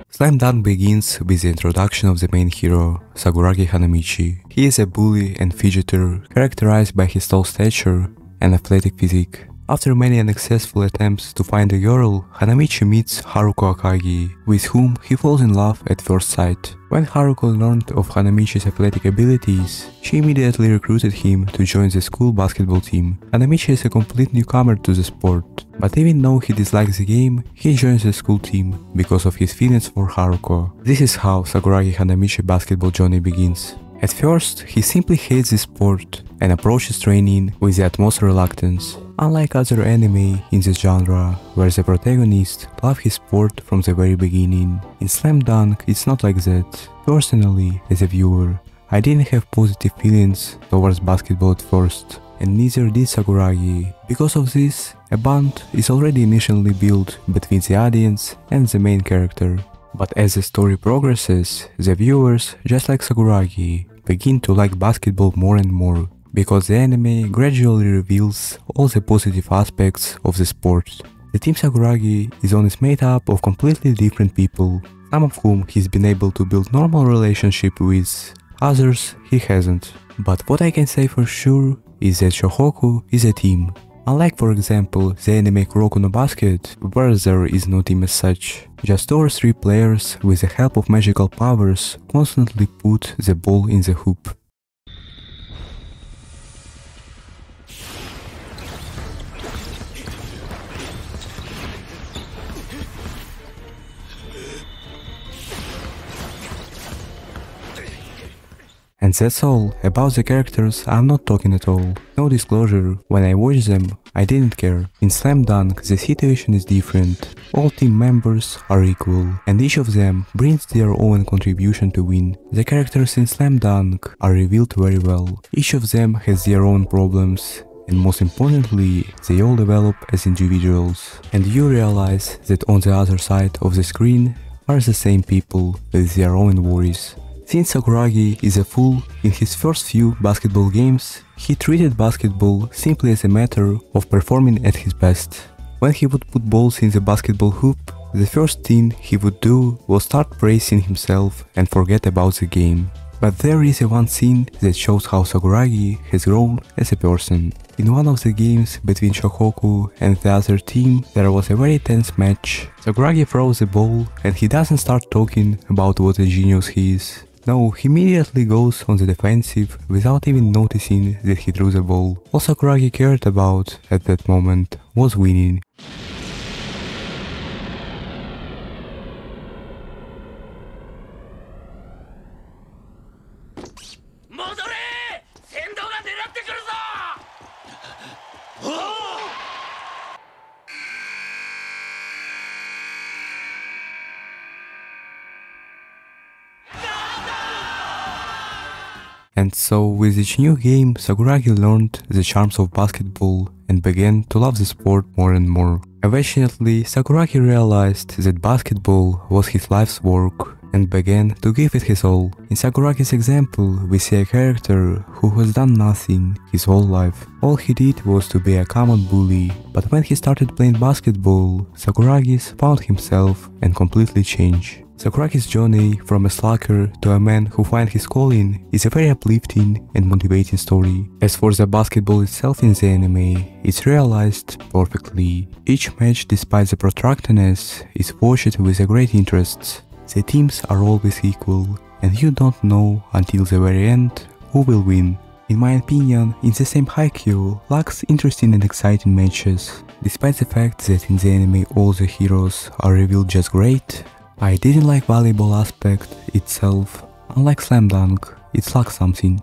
Slam Dunk begins with the introduction of the main hero, Sakuragi Hanamichi. He is a bully and fidgeter, characterized by his tall stature and athletic physique. After many unsuccessful attempts to find a girl, Hanamichi meets Haruko Akagi, with whom he falls in love at first sight. When Haruko learned of Hanamichi's athletic abilities, she immediately recruited him to join the school basketball team. Hanamichi is a complete newcomer to the sport, but even though he dislikes the game, he joins the school team because of his feelings for Haruko. This is how Sakuragi Hanamichi basketball journey begins. At first, he simply hates the sport and approaches training with the utmost reluctance. Unlike other anime in this genre, where the protagonist loves his sport from the very beginning, in Slam Dunk it's not like that. Personally, as a viewer, I didn't have positive feelings towards basketball at first, and neither did Sakuragi. Because of this, a bond is already initially built between the audience and the main character. But as the story progresses, the viewers, just like Sakuragi, begin to like basketball more and more, because the anime gradually reveals all the positive aspects of the sport. The Team Sakuragi is always made up of completely different people, some of whom he's been able to build normal relationship with, others he hasn't. But what I can say for sure is that Shohoku is a team. Unlike, for example, the anime Kuroko no Basket, where there is no team as such, just 2 or 3 players with the help of magical powers constantly put the ball in the hoop. And that's all. About the characters, I'm not talking at all. No disclosure, when I watched them, I didn't care. In Slam Dunk, the situation is different. All team members are equal, and each of them brings their own contribution to win. The characters in Slam Dunk are revealed very well. Each of them has their own problems, and most importantly, they all develop as individuals. And you realize that on the other side of the screen are the same people with their own worries. Since Sakuragi is a fool, in his first few basketball games, he treated basketball simply as a matter of performing at his best. When he would put balls in the basketball hoop, the first thing he would do was start praising himself and forget about the game. But there is one scene that shows how Sakuragi has grown as a person. In one of the games between Shohoku and the other team, there was a very tense match. Sakuragi throws the ball and he doesn't start talking about what a genius he is. No, he immediately goes on the defensive without even noticing that he threw the ball. All Sakuragi cared about at that moment was winning. And so with each new game, Sakuragi learned the charms of basketball and began to love the sport more and more. Eventually, Sakuragi realized that basketball was his life's work and began to give it his all. In Sakuragi's example, we see a character who has done nothing his whole life. All he did was to be a common bully, but when he started playing basketball, Sakuragi found himself and completely changed. Sakuragi's journey from a slacker to a man who finds his calling is a very uplifting and motivating story. As for the basketball itself in the anime, it's realized perfectly. Each match, despite the protractedness, is watched with a great interest. The teams are always equal, and you don't know until the very end who will win. In my opinion, in the same Haikyuu lacks interesting and exciting matches. Despite the fact that in the anime all the heroes are revealed just great, I didn't like volleyball aspect itself. Unlike Slam Dunk, it lacks something.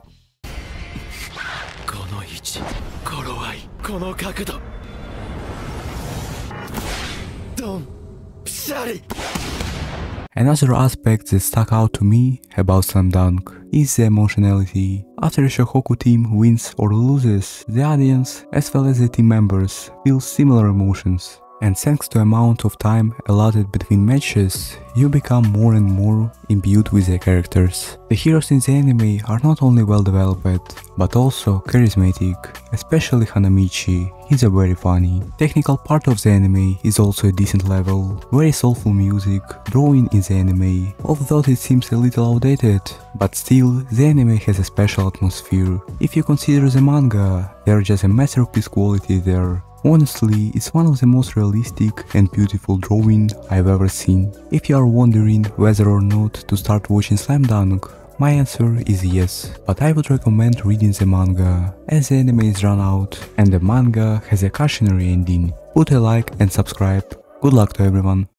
Another aspect that stuck out to me about Slam Dunk is the emotionality. After a Shohoku team wins or loses, the audience, as well as the team members, feel similar emotions. And thanks to the amount of time allotted between matches, you become more and more imbued with the characters. The heroes in the anime are not only well developed, but also charismatic, especially Hanamichi. He's a very funny. Technical part of the anime is also a decent level, very soulful music, drawing in the anime, although it seems a little outdated, but still the anime has a special atmosphere. If you consider the manga, there's just a masterpiece quality there. Honestly, it's one of the most realistic and beautiful drawing I've ever seen. If you are wondering whether or not to start watching Slam Dunk, my answer is yes, but I would recommend reading the manga, as the anime is run out and the manga has a cautionary ending. Put a like and subscribe. Good luck to everyone.